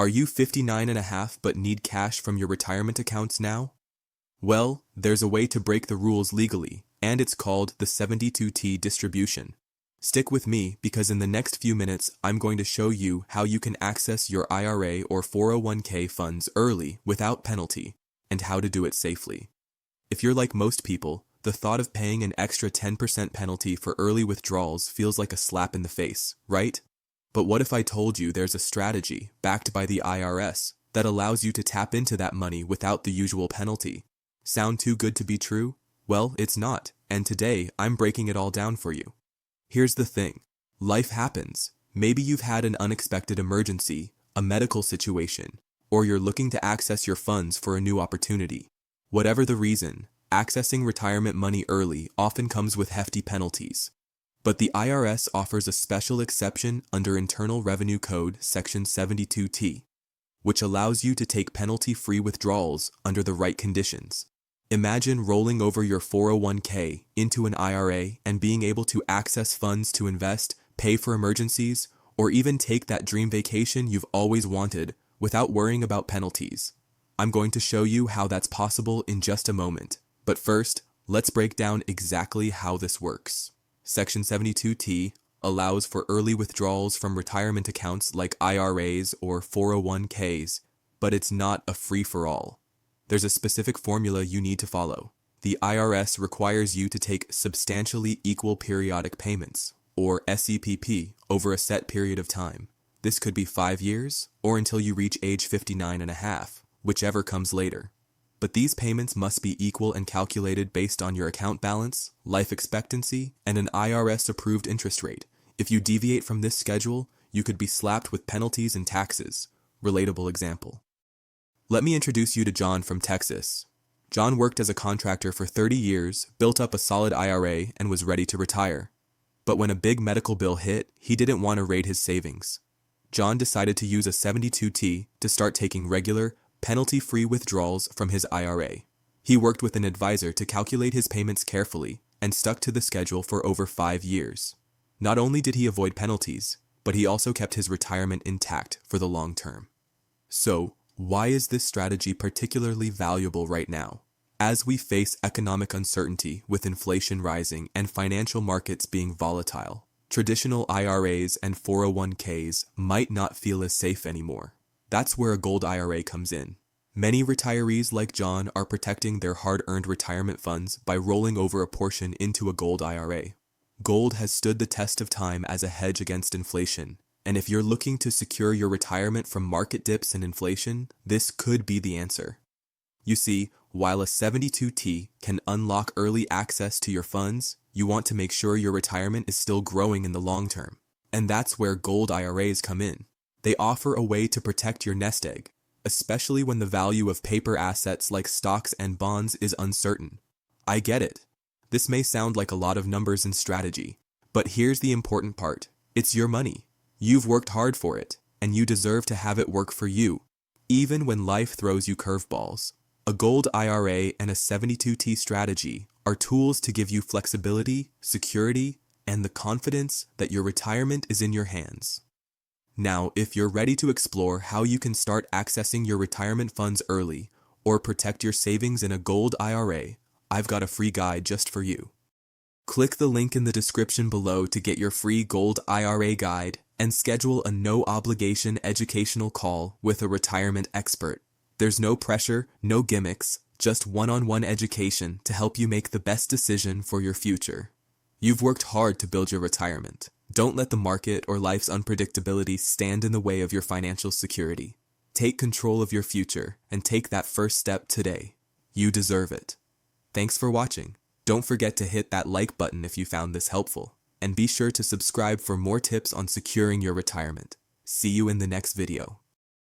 Are you 59 and a half but need cash from your retirement accounts now? Well, there's a way to break the rules legally, and it's called the 72T distribution. Stick with me because in the next few minutes I'm going to show you how you can access your IRA or 401k funds early without penalty, and how to do it safely. If you're like most people, the thought of paying an extra 10% penalty for early withdrawals feels like a slap in the face, right? But what if I told you there's a strategy, backed by the IRS, that allows you to tap into that money without the usual penalty? Sound too good to be true? Well, it's not, and today I'm breaking it all down for you. Here's the thing. Life happens. Maybe you've had an unexpected emergency, a medical situation, or you're looking to access your funds for a new opportunity. Whatever the reason, accessing retirement money early often comes with hefty penalties. But the IRS offers a special exception under Internal Revenue Code Section 72T, which allows you to take penalty-free withdrawals under the right conditions. Imagine rolling over your 401k into an IRA and being able to access funds to invest, pay for emergencies, or even take that dream vacation you've always wanted without worrying about penalties. I'm going to show you how that's possible in just a moment. But first, let's break down exactly how this works. Section 72T allows for early withdrawals from retirement accounts like IRAs or 401ks, but it's not a free-for-all. There's a specific formula you need to follow. The IRS requires you to take substantially equal periodic payments, or SEPP, over a set period of time. This could be 5 years, or until you reach age 59 and a half, whichever comes later. But these payments must be equal and calculated based on your account balance, life expectancy, and an IRS-approved interest rate. If you deviate from this schedule, you could be slapped with penalties and taxes. Relatable example. Let me introduce you to John from Texas. John worked as a contractor for 30 years, built up a solid IRA, and was ready to retire. But when a big medical bill hit, he didn't want to raid his savings. John decided to use a 72T to start taking regular, penalty-free withdrawals from his IRA. He worked with an advisor to calculate his payments carefully and stuck to the schedule for over 5 years. Not only did he avoid penalties, but he also kept his retirement intact for the long term. So, why is this strategy particularly valuable right now? As we face economic uncertainty with inflation rising and financial markets being volatile, traditional IRAs and 401ks might not feel as safe anymore. That's where a Gold IRA comes in. Many retirees like John are protecting their hard-earned retirement funds by rolling over a portion into a Gold IRA. Gold has stood the test of time as a hedge against inflation, and if you're looking to secure your retirement from market dips and inflation, this could be the answer. You see, while a 72T can unlock early access to your funds, you want to make sure your retirement is still growing in the long term. And that's where Gold IRAs come in. They offer a way to protect your nest egg, especially when the value of paper assets like stocks and bonds is uncertain. I get it. This may sound like a lot of numbers and strategy, but here's the important part. It's your money. You've worked hard for it, and you deserve to have it work for you, even when life throws you curveballs. A Gold IRA and a 72T strategy are tools to give you flexibility, security, and the confidence that your retirement is in your hands. Now, if you're ready to explore how you can start accessing your retirement funds early or protect your savings in a Gold IRA, I've got a free guide just for you. Click the link in the description below to get your free Gold IRA guide and schedule a no-obligation educational call with a retirement expert. There's no pressure, no gimmicks, just one-on-one education to help you make the best decision for your future. You've worked hard to build your retirement. Don't let the market or life's unpredictability stand in the way of your financial security. Take control of your future and take that first step today. You deserve it. Thanks for watching. Don't forget to hit that like button if you found this helpful, and be sure to subscribe for more tips on securing your retirement. See you in the next video.